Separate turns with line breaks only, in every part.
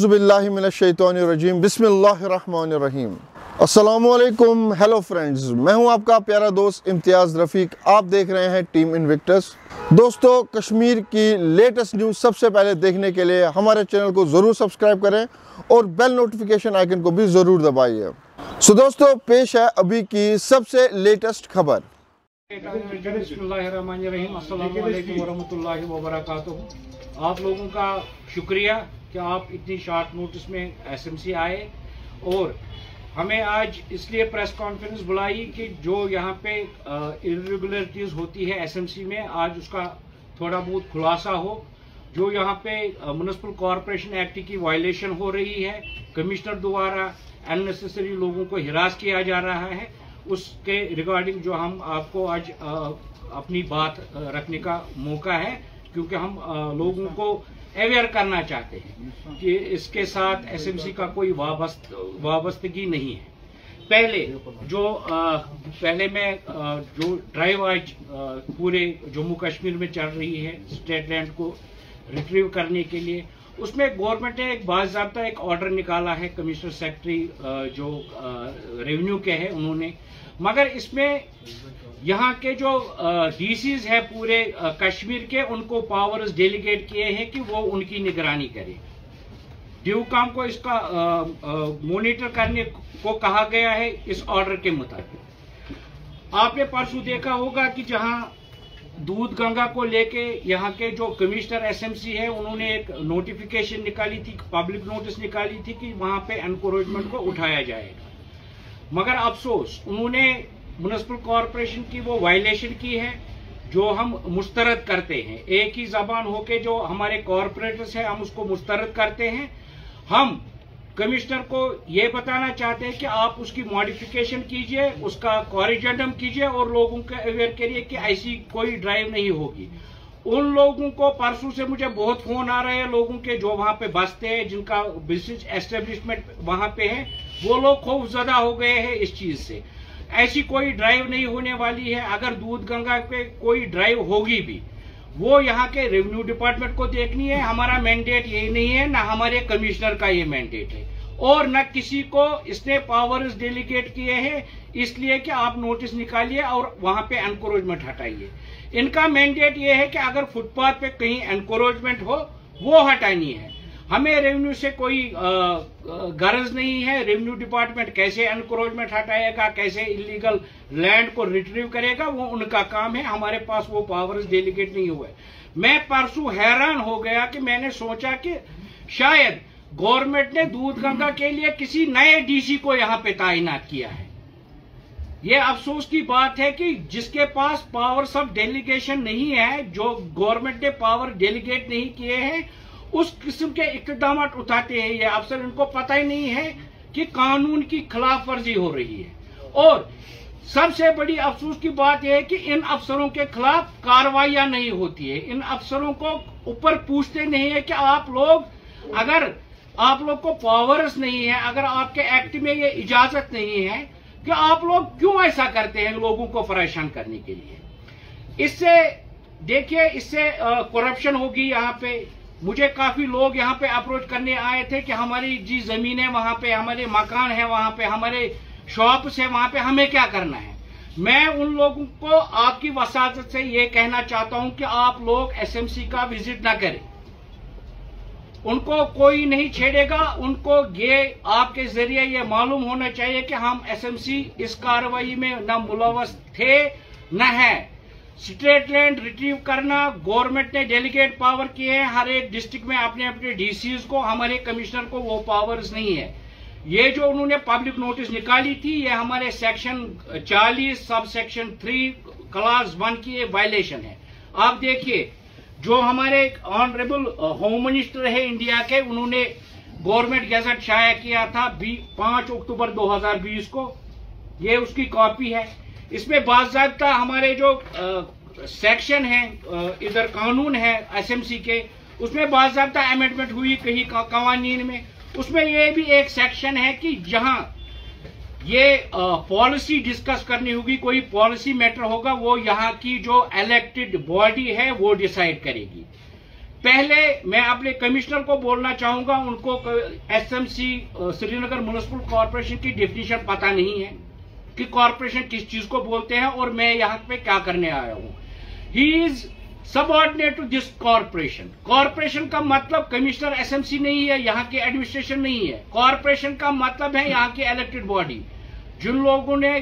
औज़ुबिल्लाहि मिनश्शैतानिर्रजीम बिस्मिल्लाहिर्रहमानिर्रहीम। अस्सलामुअलैकुम, hello friends, मैं हूं आपका प्यारा दोस्त इम्तियाज़ रफ़ीक। आप देख रहे हैं टीम इन्विक्टस। दोस्तों, कश्मीर की लेटेस्ट न्यूज़ सबसे पहले देखने के लिए हमारे चैनल को ज़रूर सब्सक्राइब करें और बेल नोटिफिकेशन आइकन को भी ज़रूर दबाइए। सो दोस्तों, पेश है अभी की सबसे लेटेस्ट खबर।
बिस्मिल्लाहिर्रहमानिर्रहीम, अस्सलामु अलैकुम वरहमतुल्लाहि वबरकातुहू। आप लोगों का शुक्रिया कि आप इतनी शॉर्ट नोटिस में एसएमसी आए और हमें आज इसलिए प्रेस कॉन्फ्रेंस बुलाई कि जो यहाँ पे इरेगुलरिटीज होती है एसएमसी में, आज उसका थोड़ा बहुत खुलासा हो। जो यहाँ पे म्युनिसिपल कॉरपोरेशन एक्ट की वायलेशन हो रही है, कमिश्नर द्वारा अननेसेसरी लोगों को हिरास किया जा रहा है, उसके रिगार्डिंग जो हम आपको आज अपनी बात रखने का मौका है, क्योंकि हम लोगों को अवेयर करना चाहते हैं कि इसके साथ एसएमसी का कोई वाबस्तगी नहीं है। पहले मैं जो ड्राइव आज पूरे जम्मू कश्मीर में चल रही है स्टेट लैंड को रिट्रीव करने के लिए, उसमें गवर्नमेंट ने एक बाज़ाब्ता एक ऑर्डर निकाला है। कमिश्नर सेक्रेटरी जो रेवेन्यू के हैं उन्होंने, मगर इसमें यहाँ के जो डीसीज है पूरे कश्मीर के, उनको पावर्स डेलीगेट किए हैं कि वो उनकी निगरानी करें। ड्यूकाम को इसका मॉनिटर करने को कहा गया है इस ऑर्डर के मुताबिक। आपने परसों देखा होगा कि जहां दूध गंगा को लेके यहाँ के जो कमिश्नर एसएमसी है उन्होंने एक नोटिफिकेशन निकाली थी, पब्लिक नोटिस निकाली थी कि वहां पे एनक्रोचमेंट को उठाया जाएगा, मगर अफसोस उन्होंने म्युनिसिपल कॉरपोरेशन की वो वायलेशन की है जो हम मुस्तरद करते हैं। एक ही जबान होके जो हमारे कॉरपोरेटर्स है हम उसको मुस्तरद करते हैं। हम कमिश्नर को ये बताना चाहते हैं कि आप उसकी मॉडिफिकेशन कीजिए, उसका कॉरिजेंडम कीजिए और लोगों को अवेयर करिए कि ऐसी कोई ड्राइव नहीं होगी। उन लोगों को परसों से मुझे बहुत फोन आ रहे हैं, लोगों के जो वहां पे बसते हैं, जिनका बिजनेस एस्टेब्लिशमेंट वहां पे है, वो लोग खौफजदा हो गए हैं इस चीज से। ऐसी कोई ड्राइव नहीं होने वाली है। अगर दूध गंगा पे कोई ड्राइव होगी भी, वो यहाँ के रेवेन्यू डिपार्टमेंट को देखनी है। हमारा मैंडेट यही नहीं है, ना हमारे कमिश्नर का ये मैंडेट है, और न किसी को इसने पावर्स डेलीगेट किए हैं इसलिए कि आप नोटिस निकालिए और वहां पे एनक्रोचमेंट हटाइए। इनका मैंडेट ये है कि अगर फुटपाथ पे कहीं एनक्रोचमेंट हो वो हटानी है। हमें रेवेन्यू से कोई गरज नहीं है। रेवेन्यू डिपार्टमेंट कैसे एनक्रोचमेंट हटाएगा, कैसे इलीगल लैंड को रिट्रीव करेगा, वो उनका काम है। हमारे पास वो पावर्स डेलीगेट नहीं हुए। मैं परसों हैरान हो गया कि मैंने सोचा कि शायद गवर्नमेंट ने दूध गंगा के लिए किसी नए डीसी को यहां पे तैनात किया है। ये अफसोस की बात है कि जिसके पास पावर्स ऑफ डेलीगेशन नहीं है, जो गवर्नमेंट ने पावर डेलीगेट नहीं किए हैं, उस किस्म के इकदाम उठाते हैं ये अफसर। इनको पता ही नहीं है कि कानून की खिलाफ वर्जी हो रही है। और सबसे बड़ी अफसोस की बात यह है कि इन अफसरों के खिलाफ कार्रवाइयां नहीं होती है। इन अफसरों को ऊपर पूछते नहीं है कि आप लोग, अगर आप लोग को पावर्स नहीं है, अगर आपके एक्ट में ये इजाजत नहीं है, कि आप लोग क्यों ऐसा करते हैं लोगों को परेशान करने के लिए। इससे देखिए, इससे करप्शन होगी। यहाँ पे मुझे काफी लोग यहाँ पे अप्रोच करने आए थे कि हमारी जी जमीन है वहां पे, हमारे मकान है वहां पे, हमारे शॉप्स है वहां पे, हमें क्या करना है। मैं उन लोगों को आपकी वसातत से ये कहना चाहता हूं कि आप लोग एसएमसी का विजिट ना करें। उनको कोई नहीं छेड़ेगा। उनको ये आपके जरिए ये मालूम होना चाहिए कि हम एसएमसी इस कार्रवाई में न मुलव्वस थे न है। स्टेट लैंड रिट्रीव करना गवर्नमेंट ने डेलीगेट पावर किए हैं हर एक डिस्ट्रिक्ट में अपने अपने डीसीज को। हमारे कमिश्नर को वो पावर्स नहीं है। ये जो उन्होंने पब्लिक नोटिस निकाली थी, ये हमारे सेक्शन 40 सब सेक्शन 3 क्लास 1 की ये वायलेशन है। आप देखिए, जो हमारे ऑनरेबल होम मिनिस्टर है इंडिया के, उन्होंने गवर्नमेंट गैजेट शाया किया था 5 अक्टूबर 2020 को। ये उसकी कॉपी है। इसमें बाज़ाब्ता हमारे जो सेक्शन है, इधर कानून है एसएमसी के, उसमें बाज़ाब्ता अमेंडमेंट हुई कहीं कवानीन में। उसमें ये भी एक सेक्शन है कि जहां ये पॉलिसी डिस्कस करनी होगी, कोई पॉलिसी मैटर होगा, वो यहाँ की जो इलेक्टेड बॉडी है वो डिसाइड करेगी। पहले मैं अपने कमिश्नर को बोलना चाहूंगा, उनको एसएमसी श्रीनगर म्युनिसिपल कॉर्पोरेशन की डेफिनेशन पता नहीं है कि कॉर्पोरेशन किस चीज को बोलते हैं और मैं यहाँ पे क्या करने आया हूँ। He is subordinate to this corporation. Corporation का मतलब कमिश्नर एसएमसी नहीं है, यहाँ की एडमिनिस्ट्रेशन नहीं है। कॉर्पोरेशन का मतलब है यहाँ की इलेक्टेड बॉडी, जिन लोगों ने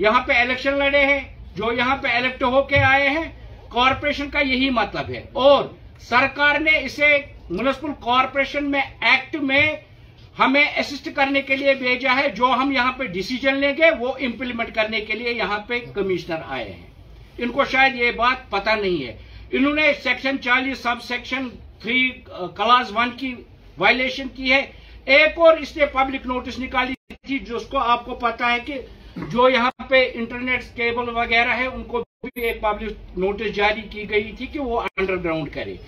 यहाँ पे इलेक्शन लड़े हैं, जो यहाँ पे इलेक्ट होके आए हैं। कॉर्पोरेशन का यही मतलब है और सरकार ने इसे म्युनिसिपल कॉर्पोरेशन में एक्ट में हमें असिस्ट करने के लिए भेजा है। जो हम यहाँ पे डिसीजन लेंगे वो इम्प्लीमेंट करने के लिए यहाँ पे कमिश्नर आए हैं। इनको शायद ये बात पता नहीं है। इन्होंने सेक्शन 40 सब सेक्शन 3 क्लास 1 की वायलेशन की है। एक और इसने पब्लिक नोटिस निकाली थी, जिसको आपको पता है कि जो यहाँ पे इंटरनेट केबल वगैरह है उनको भी एक पब्लिक नोटिस जारी की गई थी कि वो अंडरग्राउंड करे।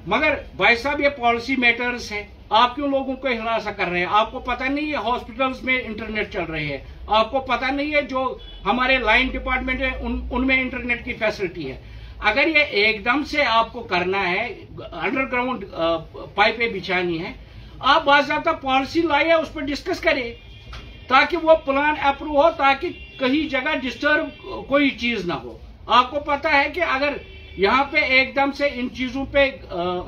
मगर भाई साहब, ये पॉलिसी मैटर्स है। आप क्यों लोगों को हिरासा कर रहे हैं? आपको पता नहीं है हॉस्पिटल्स में इंटरनेट चल रहे हैं, आपको पता नहीं है जो हमारे लाइन डिपार्टमेंट है उनमें इंटरनेट की फैसिलिटी है। अगर ये एकदम से आपको करना है, अंडरग्राउंड पाइपें बिछानी है, आप बाकायदा पॉलिसी लाइए, उस पर डिस्कस करें ताकि वो प्लान अप्रूव हो, ताकि कहीं जगह डिस्टर्ब कोई चीज ना हो। आपको पता है कि अगर यहाँ पे एकदम से इन चीजों पे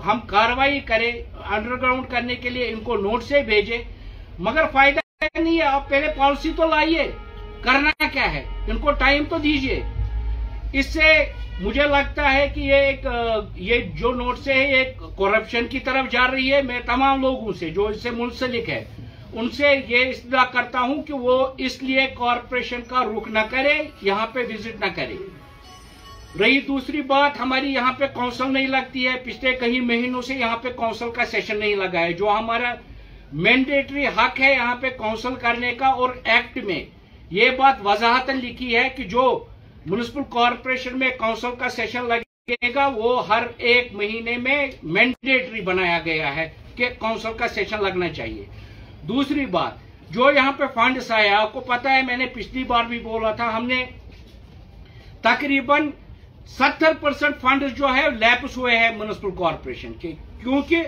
हम कार्रवाई करें, अंडरग्राउंड करने के लिए इनको नोट से भेजे, मगर फायदा नहीं है। आप पहले पॉलिसी तो लाइए, करना क्या है, इनको टाइम तो दीजिए। इससे मुझे लगता है कि ये जो नोट से है ये करप्शन की तरफ जा रही है। मैं तमाम लोगों से जो इससे मुंसलिक है उनसे ये इस्तदा करता हूं कि वो इसलिए कॉर्पोरेशन का रुख न करे, यहाँ पे विजिट न करे। रही दूसरी बात, हमारी यहाँ पे काउंसिल नहीं लगती है। पिछले कई महीनों से यहाँ पे काउंसिल का सेशन नहीं लगा है, जो हमारा मैंडेटरी हक है यहाँ पे काउंसिल करने का। और एक्ट में ये बात वजाहतन लिखी है कि जो म्युनिसिपल कॉर्पोरेशन में काउंसिल का सेशन लगेगा वो हर 1 महीने में मैंडेटरी बनाया गया है कि काउंसिल का सेशन लगना चाहिए। दूसरी बात, जो यहाँ पे फंड्स आया, आपको पता है, मैंने पिछली बार भी बोला था, हमने तकरीबन 70% फंड जो है लैप्स हुए हैं म्युनिसिपल कॉर्पोरेशन के। क्योंकि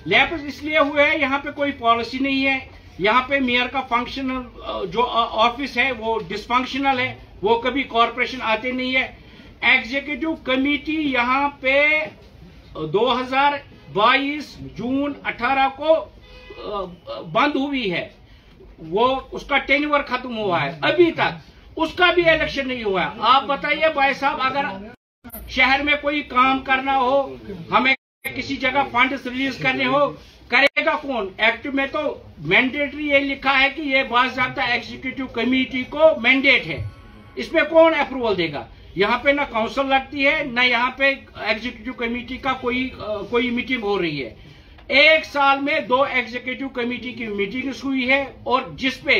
लैप्स इसलिए हुए हैं, यहाँ पे कोई पॉलिसी नहीं है, यहाँ पे मेयर का फंक्शनल जो ऑफिस है वो डिसफंक्शनल है, वो कभी कॉर्पोरेशन आते नहीं है। एग्जीक्यूटिव कमेटी यहाँ पे 2022 जून 18 को बंद हुई है, वो उसका टेन्योर खत्म हुआ है, अभी तक उसका भी इलेक्शन नहीं हुआ है। आप बताइए भाई साहब, अगर शहर में कोई काम करना हो, हमें किसी जगह फंड रिलीज करने हो, करेगा कौन? एक्ट में तो मैंडेटरी ये लिखा है कि ये बाकायदा एग्जीक्यूटिव कमेटी को मैंडेट है, इसमें कौन अप्रूवल देगा? यहाँ पे ना काउंसिल लगती है, ना यहाँ पे एग्जीक्यूटिव कमेटी का कोई मीटिंग हो रही है। 1 साल में 2 एग्जीक्यूटिव कमेटी की मीटिंग्स हुई है और जिसपे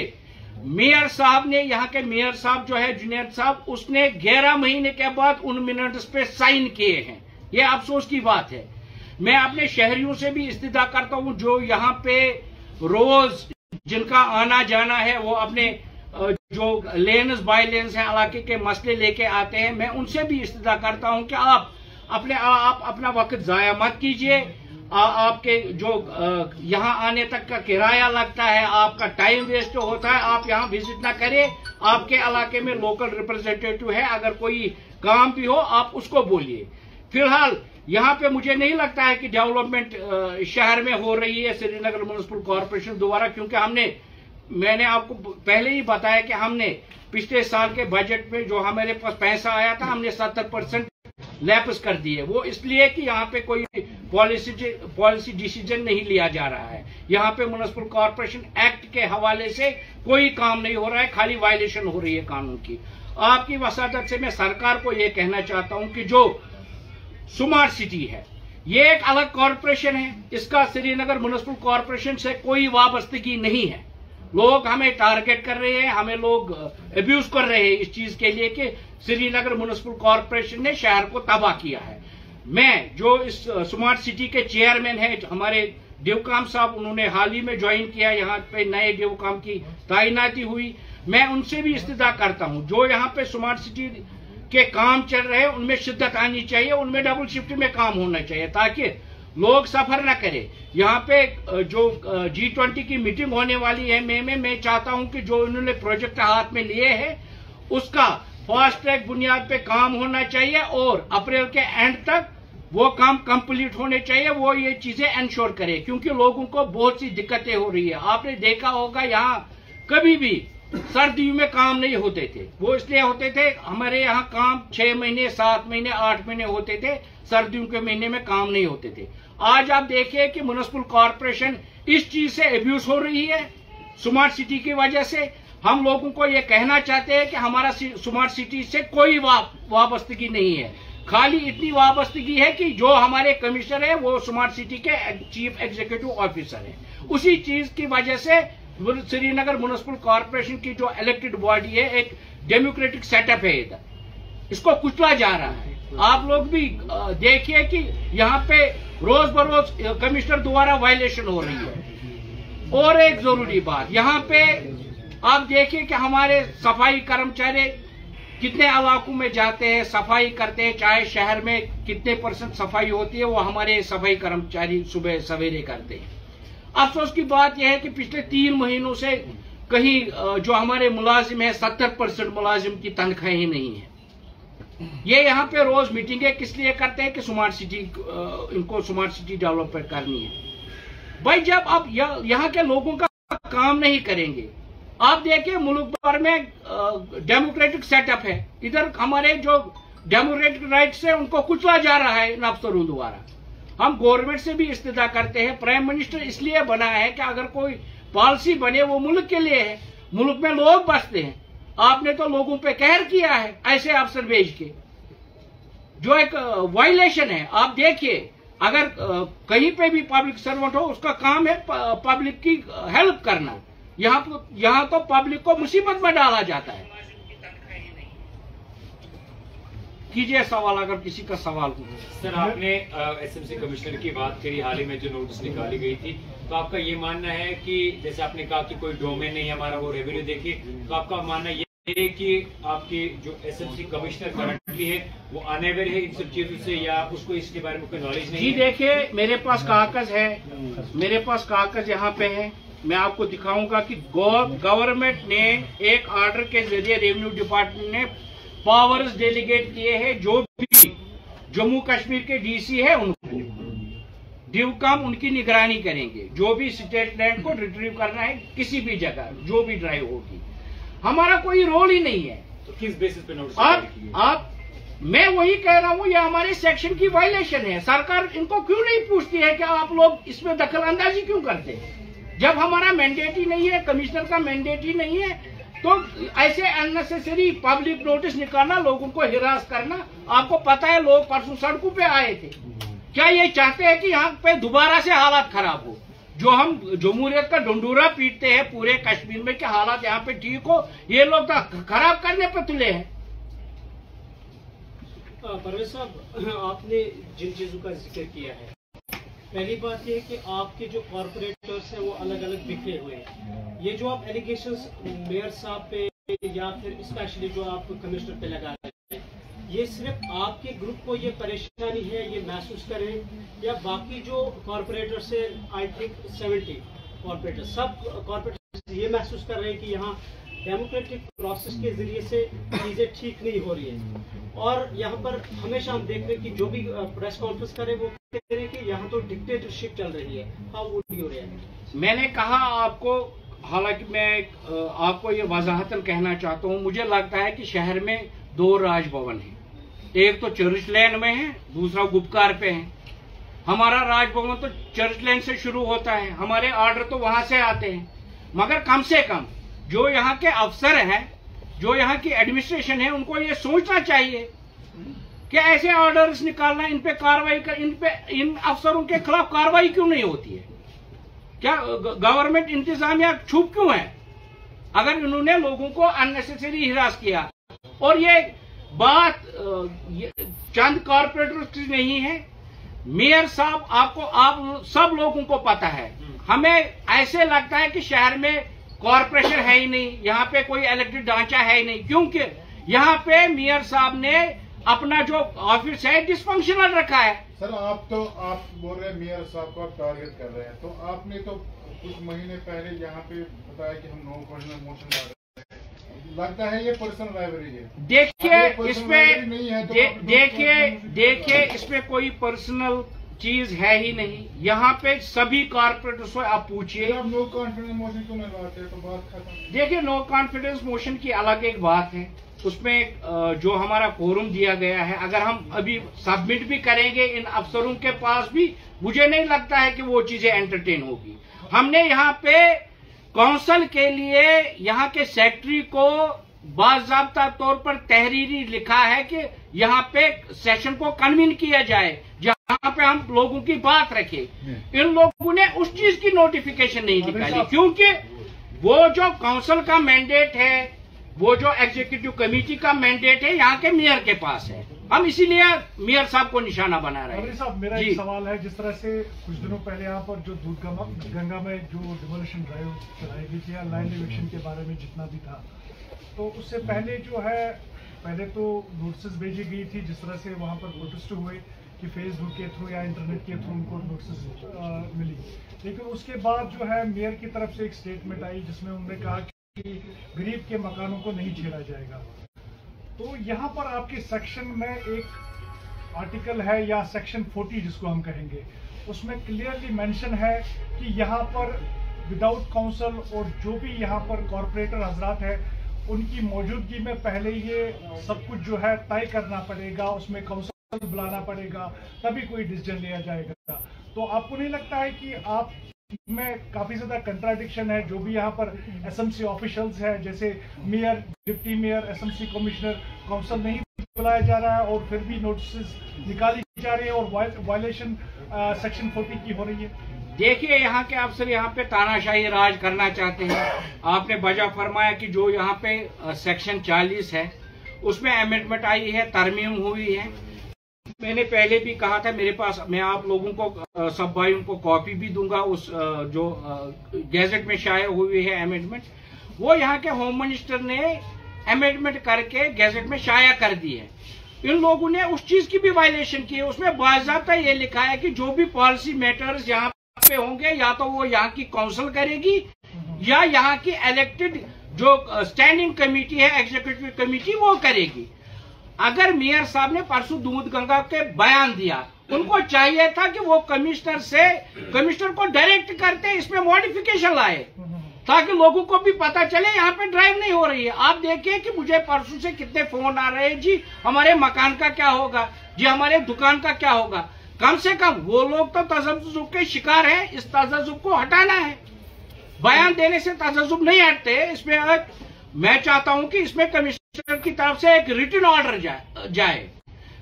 मेयर साहब ने, यहाँ के मेयर साहब जो है जुनेद साहब, उसने 11 महीने के बाद उन मिनट्स पे साइन किए हैं। ये अफसोस की बात है। मैं अपने शहरियों से भी इस्तदा करता हूं, जो यहाँ पे रोज जिनका आना जाना है, वो अपने जो लेन्स बाय लेन्स है इलाके के मसले लेके आते हैं, मैं उनसे भी इस्तदा करता हूं कि आप अपना वक्त जाया मत कीजिए। आपके जो यहाँ आने तक का किराया लगता है, आपका टाइम वेस्ट होता है, आप यहाँ विजिट ना करें। आपके इलाके में लोकल रिप्रेजेंटेटिव है, अगर कोई काम भी हो आप उसको बोलिए। फिलहाल यहाँ पे मुझे नहीं लगता है कि डेवलपमेंट शहर में हो रही है श्रीनगर म्युनिसिपल कॉर्पोरेशन द्वारा, क्योंकि मैंने आपको पहले ही बताया कि हमने पिछले साल के बजट में जो हमारे पास पैसा आया था, हमने 70% लैप्स कर दिए। वो इसलिए कि यहाँ पे कोई पॉलिसी डिसीजन नहीं लिया जा रहा है। यहाँ पे म्युनिसिपल कॉर्पोरेशन एक्ट के हवाले से कोई काम नहीं हो रहा है, खाली वायलेशन हो रही है कानून की। आपकी वसादत से मैं सरकार को ये कहना चाहता हूँ कि जो स्मार्ट सिटी है, ये एक अलग कॉर्पोरेशन है, इसका श्रीनगर म्युनिसिपल कॉर्पोरेशन से कोई वाबस्तगी नहीं है। लोग हमें टारगेट कर रहे हैं, हमें लोग अब्यूज कर रहे हैं इस चीज के लिए कि श्रीनगर म्युनिसिपल कॉर्पोरेशन ने शहर को तबाह किया है। मैं जो इस स्मार्ट सिटी के चेयरमैन है हमारे डिवकाम साहब, उन्होंने हाल ही में ज्वाइन किया, यहाँ पे नए डिवकाम की तैनाती हुई। मैं उनसे भी इस्तदा करता हूं, जो यहाँ पे स्मार्ट सिटी के काम चल रहे हैं उनमें शिद्दत आनी चाहिए, उनमें डबल शिफ्ट में काम होना चाहिए, ताकि लोग सफर न करें। यहाँ पे जो G20 की मीटिंग होने वाली है मई में, मैं चाहता हूं कि जो इन्होंने प्रोजेक्ट हाथ में लिए हैं उसका फास्ट ट्रैक बुनियाद पे काम होना चाहिए और अप्रैल के एंड तक वो काम कंप्लीट होने चाहिए। वो ये चीजें इंश्योर करे, क्योंकि लोगों को बहुत सी दिक्कतें हो रही है। आपने देखा होगा यहाँ कभी भी सर्दियों में काम नहीं होते थे। वो इसलिए होते थे, हमारे यहाँ काम 6 महीने 7 महीने 8 महीने होते थे, सर्दियों के महीने में काम नहीं होते थे। आज आप देखिए कि म्युनिसिपल कॉर्पोरेशन इस चीज से अब्यूज हो रही है स्मार्ट सिटी की वजह से। हम लोगों को ये कहना चाहते हैं कि हमारा स्मार्ट सिटी से कोई वाबस्तगी नहीं है, खाली इतनी वाबस्तगी है कि जो हमारे कमिश्नर है वो स्मार्ट सिटी के चीफ एग्जीक्यूटिव ऑफिसर है। उसी चीज की वजह से श्रीनगर म्युनिसिपल कॉर्पोरेशन की जो इलेक्टेड बॉडी है, एक डेमोक्रेटिक सेटअप है, इधर इसको कुचला जा रहा है। आप लोग भी देखिए कि यहाँ पे रोज बरोज कमिश्नर द्वारा वायलेशन हो रही है। और एक जरूरी बात, यहाँ पे आप देखिए कि हमारे सफाई कर्मचारी कितने इलाकों में जाते हैं, सफाई करते हैं, चाहे शहर में कितने % सफाई होती है वो हमारे सफाई कर्मचारी सुबह सवेरे करते हैं। अफसोस की बात यह है कि पिछले 3 महीनों से कहीं जो हमारे मुलाजिम है 70% मुलाजिम की तनख्वाह ही नहीं है। ये यहाँ पे रोज मीटिंगें किस लिए करते हैं कि स्मार्ट सिटी, इनको स्मार्ट सिटी डेवलपमेंट करनी है। भाई जब आप यहाँ के लोगों का काम नहीं करेंगे, आप देखिए मुल्क भर में डेमोक्रेटिक सेटअप है, इधर हमारे जो डेमोक्रेटिक राइट्स है उनको कुचला जा रहा है इन अफसरों द्वारा। हम गवर्नमेंट से भी इस्तेदा करते हैं। प्राइम मिनिस्टर इसलिए बना है कि अगर कोई पॉलिसी बने वो मुल्क के लिए है, मुल्क में लोग बसते हैं। आपने तो लोगों पे कहर किया है ऐसे अफसर भेज के, जो एक वायलेशन है। आप देखिए अगर कहीं पे भी पब्लिक सर्वेंट हो उसका काम है पब्लिक की हेल्प करना, यहाँ तो पब्लिक को मुसीबत में डाला जाता है। कीजिए सवाल अगर किसी का सवाल हो।
सर आपने एसएमसी कमिश्नर की बात करी, हाल ही में जो नोटिस निकाली गई थी, तो आपका ये मानना है कि जैसे आपने कहा कि कोई डोमेन नहीं हमारा वो रेवेन्यू देखिए, तो आपका मानना ये है कि आपके जो एसएमसी कमिश्नर करंटली है वो अनअवेयर है इन सब चीजों से, या उसको इसके बारे में कोई नॉलेज नहीं है?
जी देखिए मेरे पास कागज है, मेरे पास कागज यहाँ पे है, मैं आपको दिखाऊंगा कि गवर्नमेंट ने एक ऑर्डर के जरिए रेवेन्यू डिपार्टमेंट ने पावर्स डेलीगेट किए हैं। जो भी जम्मू कश्मीर के डीसी है उनको ड्यू काम उनकी निगरानी करेंगे। जो भी स्टेट लैंड को रिट्रीव करना है किसी भी जगह जो भी ड्राइव होगी, हमारा कोई रोल ही नहीं है।
तो किस बेसिस पे नोटिस?
मैं वही कह रहा हूँ, ये हमारे सेक्शन की वायलेशन है। सरकार इनको क्यों नहीं पूछती है कि आप लोग इसमें दखल अंदाजी क्यों करते हैं? जब हमारा मैंडेट ही नहीं है, कमिश्नर का मैंडेट ही नहीं है, तो ऐसे अननेसेसरी पब्लिक नोटिस निकालना, लोगों को हिरास करना। आपको पता है लोग परसों सड़कों पे आए थे। क्या ये चाहते हैं कि यहाँ पे दोबारा से हालात खराब हो? जो हम जमहूरियत का डंडूरा पीटते हैं पूरे कश्मीर में कि हालात यहाँ पे ठीक हो, ये लोग तो खराब करने पे तुले हैं।
परवेज साहब, आपने जिन चीजों का जिक्र किया है, पहली बात यह है कि आपके जो कॉर्पोरेटर्स हैं वो अलग अलग बिखरे हुए हैं। ये जो आप एलिगेशंस मेयर साहब पे या फिर स्पेशली जो आप कमिश्नर पे लगा रहे हैं, ये सिर्फ आपके ग्रुप को ये परेशानी है ये महसूस करें, या बाकी जो कॉर्पोरेटर्स है, आई थिंक 70 कॉर्पोरेटर, सब कॉर्पोरेटर्स ये महसूस कर रहे हैं कि यहाँ डेमोक्रेटिक प्रोसेस के जरिए से चीजें ठीक नहीं हो रही है। और यहाँ पर हमेशा हम देख रहे हैं कि जो भी प्रेस कॉन्फ्रेंस करे वो कह रहे हैं कि यहाँ तो डिक्टेटरशिप चल रही है। How would you react?
मैंने कहा आपको, हालांकि मैं आपको ये वजाहतन कहना चाहता हूँ, मुझे लगता है कि शहर में 2 राजभवन हैं, एक तो चर्च लैन में है, दूसरा गुपकार पे है। हमारा राजभवन तो चर्च लैन से शुरू होता है, हमारे ऑर्डर तो वहां से आते हैं। मगर कम से कम जो यहाँ के अफसर हैं, जो यहाँ की एडमिनिस्ट्रेशन है, उनको ये सोचना चाहिए कि ऐसे ऑर्डर्स निकालना, इन पे कार्रवाई कर, इन अफसरों के खिलाफ कार्रवाई क्यों नहीं होती है? क्या गवर्नमेंट इंतजामिया चुप क्यों है? अगर इन्होंने लोगों को अननेसेसरी हिरास किया, और ये बात चंद कॉर्पोरेटर्स की नहीं है, मेयर साहब आपको, आप सब लोगों को पता है। हमें ऐसे लगता है कि शहर में कॉर्पोरेशन है ही नहीं, यहाँ पे कोई इलेक्टेड ढांचा है ही नहीं, क्योंकि यहाँ पे मेयर साहब ने अपना जो ऑफिस है डिसफंक्शनल रखा है।
सर आप बोल रहे हैं मेयर साहब को आप टारगेट कर रहे हैं, तो आपने तो कुछ महीने पहले यहाँ पे बताया कि हम नो कॉन्फिडेंस मोशन ला रहे हैं, लगता है ये पर्सनल राइवलरी है।
देखिए इसमें देखिए इसमें कोई पर्सनल चीज है ही नहीं। यहाँ पे सभी कारपोरेटर्स को आप पूछिए
आप नो कॉन्फिडेंस मोशन क्यों नहीं लाते, तो बात खत्म।
देखिए नो कॉन्फिडेंस मोशन की अलग एक बात है, उसमें जो हमारा फोरम दिया गया है, अगर हम अभी सबमिट भी करेंगे इन अफसरों के पास भी, मुझे नहीं लगता है कि वो चीजें एंटरटेन होगी। हमने यहाँ पे काउंसिल के लिए यहाँ के सेक्रेटरी को बाज़ाब्ता तौर पर तहरीरी लिखा है कि यहाँ पे सेशन को कन्वीन किया जाए जहाँ पे हम लोगों की बात रखें। इन लोगों ने उस चीज की नोटिफिकेशन नहीं निकाली, क्योंकि वो जो काउंसिल का मैंडेट है, वो जो एग्जीक्यूटिव कमेटी का मैंडेट है, यहाँ के मेयर के पास है। हम इसीलिए मेयर साहब को निशाना बना रहे हैं।
साहब मेरा एक सवाल है, जिस तरह से कुछ दिनों पहले यहाँ पर जो दूध गंगा में जो डिमोलिशन ड्राइव चलाई गई थी या लैंड इविक्शन के बारे में जितना भी था, तो उससे पहले जो है पहले तो नोटिस भेजी गई थी, जिस तरह से वहाँ पर प्रोटेस्ट हुए कि फेसबुक के थ्रू या इंटरनेट के थ्रू उनको नोटिस मिली। लेकिन उसके बाद जो है मेयर की तरफ से एक स्टेटमेंट आई जिसमें उन्होंने कहा कि गरीब के मकानों को नहीं छेड़ा जाएगा। तो यहाँ पर आपके सेक्शन में एक आर्टिकल है या सेक्शन 40 जिसको हम कहेंगे, उसमें क्लियरली मेंशन है कि यहाँ पर विदाउट काउंसिल और जो भी यहाँ पर कॉरपोरेटर हजरात है उनकी मौजूदगी में पहले ये सब कुछ जो है तय करना पड़ेगा, उसमें काउंसिल बुलाना पड़ेगा, तभी कोई डिसीजन लिया जाएगा। तो आपको नहीं लगता है कि आप में काफी ज्यादा कंट्राडिक्शन है? जो भी यहाँ पर एसएमसी ऑफिशियल्स है, जैसे mayor, deputy mayor, SMC commissioner, council नहीं बुलाया जा रहा है और फिर भी नोटिस निकाली जा रही है और वायलेशन सेक्शन 40 की हो रही है।
देखिए यहाँ के अफसर यहाँ पे तानाशाही राज करना चाहते हैं। आपने वजह फरमाया कि जो यहाँ पे सेक्शन 40 है उसमें अमेंडमेंट आई है, तरमीम हुई है। मैंने पहले भी कहा था, मेरे पास, मैं आप लोगों को सब भाइयों को कॉपी भी दूंगा उस जो गैजेट में शाया हुई है अमेंडमेंट, वो यहाँ के होम मिनिस्टर ने अमेंडमेंट करके गैजेट में शाया कर दी है। इन लोगों ने उस चीज की भी वायलेशन की है। उसमें बाज़ाब्ता ये लिखा है कि जो भी पॉलिसी मैटर्स यहाँ पे होंगे या तो वो यहाँ की काउंसिल करेगी या यहाँ की इलेक्टेड जो स्टैंडिंग कमेटी है, एग्जीक्यूटिव कमेटी, वो करेगी। अगर मेयर साहब ने परसों दूध गंगा के बयान दिया, उनको चाहिए था कि वो कमिश्नर को डायरेक्ट करते, इसमें मॉडिफिकेशन लाए ताकि लोगों को भी पता चले यहाँ पे ड्राइव नहीं हो रही है। आप देखिए कि मुझे परसों से कितने फोन आ रहे हैं, जी हमारे मकान का क्या होगा, जी हमारे दुकान का क्या होगा। कम से कम वो लोग तो तजज्जुब के शिकार हैं, इस तजज्जुब को हटाना है। बयान देने से तजज्जुब नहीं हटते। इसमें मैं चाहता हूं कि इसमें कमिश्नर की तरफ से एक रिटन ऑर्डर जाए।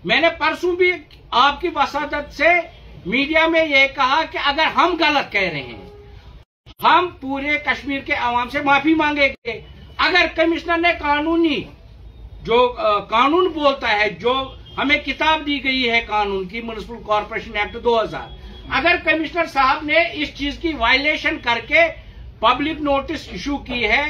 मैंने परसों भी आपकी वसादत से मीडिया में यह कहा कि अगर हम गलत कह रहे हैं, हम पूरे कश्मीर के अवाम से माफी मांगेंगे। अगर कमिश्नर ने कानूनी जो कानून बोलता है, जो हमें किताब दी गई है कानून की, म्युनिसिपल कॉर्पोरेशन एक्ट 2000, अगर कमिश्नर साहब ने इस चीज की वायलेशन करके पब्लिक नोटिस इशू की है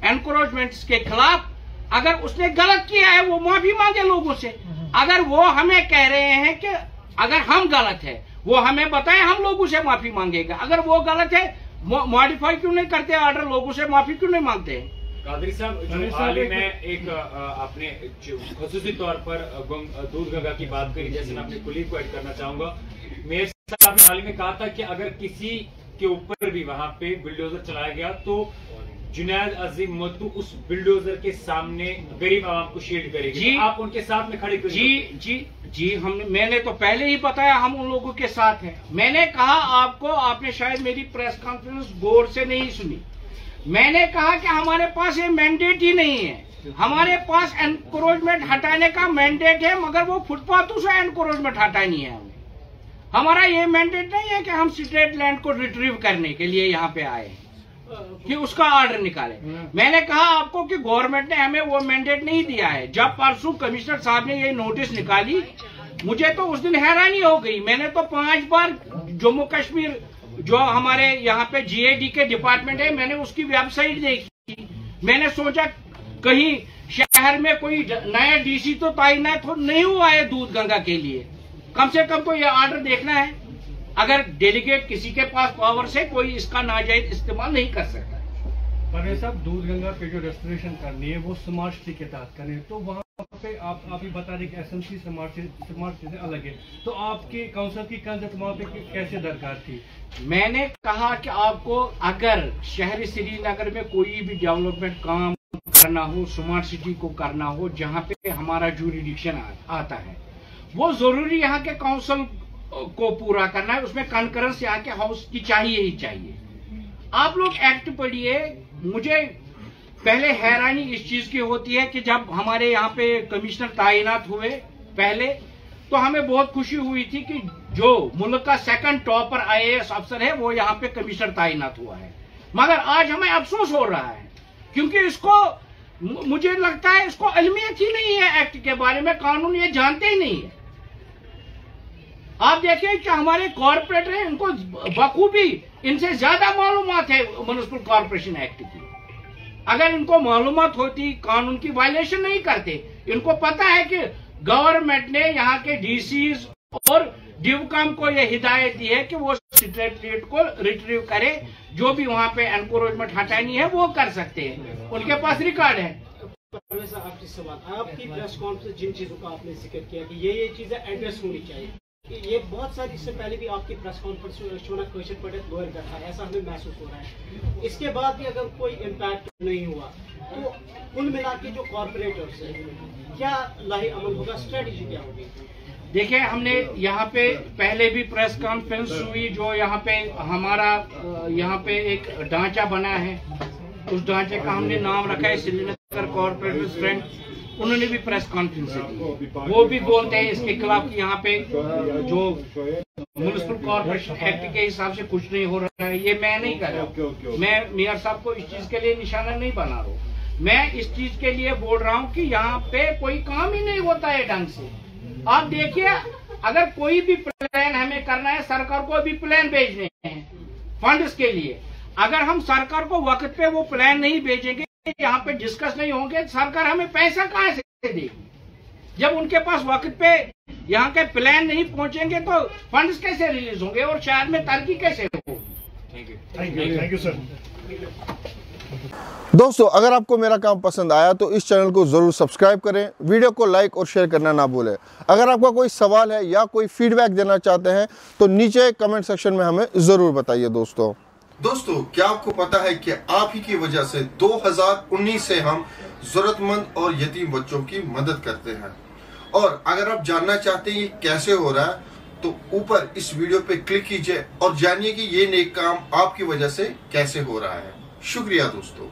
एनक्रोचमेंट्स के खिलाफ, अगर उसने गलत किया है वो माफी मांगे लोगों से। अगर वो हमें कह रहे हैं कि अगर हम गलत है वो हमें बताए, हम लोगों से माफी मांगेगा। अगर वो गलत है, मॉडिफाई क्यों नहीं करते ऑर्डर, लोगों से माफी क्यों नहीं मांगते हैं?
कादरी साहब, जो हाल ही में एक आपने खसूसी तौर पर दूध गंगा की बात करी, जैसे मैं अपने कुलीग को ऐड करना चाहूंगा। मेयर साहब ने हाल ही में कहा था कि अगर किसी के ऊपर भी वहां पे बुलडोजर चलाया गया तो जुनैद अजीम मत्तू उस बुलडोजर के सामने गरीब आवाम को शील्ड करेगी। जी, आप उनके साथ में खड़े
जी मैंने तो पहले ही बताया हम उन लोगों के साथ हैं। मैंने कहा आपको, आपने शायद मेरी प्रेस कॉन्फ्रेंस गौर से नहीं सुनी। मैंने कहा कि हमारे पास ये मैंडेट ही नहीं है। हमारे पास एनक्रोचमेंट हटाने का मैंडेट है, मगर वो फुटपाथों से एनक्रोचमेंट हटानी है हमें। हमारा ये मैंडेट नहीं है कि हम स्टेट लैंड को रिट्रीव करने के लिए यहाँ पे आए कि उसका ऑर्डर निकाले। मैंने कहा आपको कि गवर्नमेंट ने हमें वो मैंडेट नहीं दिया है। जब परसों कमिश्नर साहब ने ये नोटिस निकाली, मुझे तो उस दिन हैरानी हो गई। मैंने तो 5 बार जम्मू कश्मीर जो हमारे यहाँ पे GAD के डिपार्टमेंट है, मैंने उसकी वेबसाइट देखी। मैंने सोचा कहीं शहर में कोई नया डीसी तो तैनात नहीं हुआ है दूध गंगा के लिए। कम से कम तो ये ऑर्डर देखना है। अगर डेलीगेट किसी के पास पावर से कोई इसका नाजायज इस्तेमाल नहीं कर सकता।
पर साहब दूध गंगा पे जो रेस्टोरेशन करनी है वो स्मार्ट सिटी के तहत करनी है, तो वहाँ पे आप ही बता दें कि एसएमसी स्मार्ट सिटी अलग है, तो आपकी काउंसिल की कंसल्ट वहाँ पे कैसे दरकार थी?
मैंने कहा कि आपको अगर शहरी श्रीनगर में कोई भी डेवलपमेंट काम करना हो, स्मार्ट सिटी को करना हो, जहाँ पे हमारा जुरिडिक्शन आता है, वो जरूरी यहाँ के काउंसिल को पूरा करना है। उसमें कंकरेंस यहाँ के हाउस की चाहिए ही चाहिए। आप लोग एक्ट पढ़िए। मुझे पहले हैरानी इस चीज की होती है कि जब हमारे यहाँ पे कमिश्नर तैनात हुए पहले, तो हमें बहुत खुशी हुई थी कि जो मुल्क का सेकंड टॉपर आईएएस अफसर है वो यहाँ पे कमिश्नर तैनात हुआ है। मगर आज हमें अफसोस हो रहा है क्योंकि इसको, मुझे लगता है इसको इल्मियत ही नहीं है एक्ट के बारे में, कानून ये जानते ही नहीं है। आप देखिए कि हमारे कॉर्पोरेटर हैं, इनको बखूबी इनसे ज्यादा मालूमात है म्युनिसिपल कॉर्पोरेशन एक्ट की। अगर इनको मालूमात होती, कानून की वायलेशन नहीं करते। इनको पता है कि गवर्नमेंट ने यहाँ के डीसीज और डिवकॉम को यह हिदायत दी है कि वो स्ट्रीट लाइट को रिट्रीव करे, जो भी वहाँ पे एनक्रोचमेंट हटानी है वो कर सकते हैं, उनके पास रिकॉर्ड है।
आपकी सवाल, आपकी प्रेस कॉन्फ्रेंस जिन चीजों का आपने जिक्र किया कि ये चीजें एड्रेस होनी चाहिए, ये बहुत सारी, इससे पहले भी आपकी प्रेस कॉन्फ्रेंस शोना क्वेश्चन पड़े गोयर का था, ऐसा हमें महसूस हो रहा है। इसके बाद भी अगर कोई इम्पैक्ट नहीं हुआ तो कुल मिला के जो कॉर्पोरेटर्स है क्या लाही अमल होगा, स्ट्रेटेजी क्या होगी?
देखिए, हमने यहाँ पे पहले भी प्रेस कॉन्फ्रेंस हुई, जो यहाँ पे हमारा यहाँ पे एक ढांचा बना है, उस ढांचे का हमने नाम रखा है श्रीनगर कॉर्पोरेटर स्ट्रेंथ। उन्होंने भी प्रेस कॉन्फ्रेंस दी, वो भी बोलते हैं इसके खिलाफ कि यहाँ पे जो म्युनिसिपल कॉर्पोरेशन एक्ट के हिसाब से कुछ नहीं हो रहा है। ये मैं नहीं कर रहा, मैं मेयर साहब को इस चीज के लिए निशाना नहीं बना रहा हूँ। मैं इस चीज के लिए बोल रहा हूँ कि यहाँ पे कोई काम ही नहीं होता है ढंग से। आप देखिए, अगर कोई भी प्लान हमें करना है, सरकार को भी प्लान भेजने हैं फंड्स के लिए, अगर हम सरकार को वक्त पे वो प्लान नहीं भेजेंगे, यहाँ पे डिस्कस नहीं होंगे, सरकार हमें पैसा कहाँ से देगी? जब उनके पास वक्त पे यहाँ के प्लान नहीं पहुंचेंगे तो फंड्स कैसे रिलीज होंगे और शहर में तरक्की कैसे होगी?
Thank you sir.
दोस्तों, अगर आपको मेरा काम पसंद आया तो इस चैनल को जरूर सब्सक्राइब करें, वीडियो को लाइक और शेयर करना ना भूलें। अगर आपका कोई सवाल है या कोई फीडबैक देना चाहते हैं तो नीचे कमेंट सेक्शन में हमें जरूर बताइए। दोस्तों, क्या आपको पता है कि आप ही की वजह से 2019 से हम जरूरतमंद और यतीम बच्चों की मदद करते हैं, और अगर आप जानना चाहते हैं ये कैसे हो रहा है तो ऊपर इस वीडियो पे क्लिक कीजिए और जानिए कि ये नेक काम आपकी वजह से कैसे हो रहा है। शुक्रिया दोस्तों।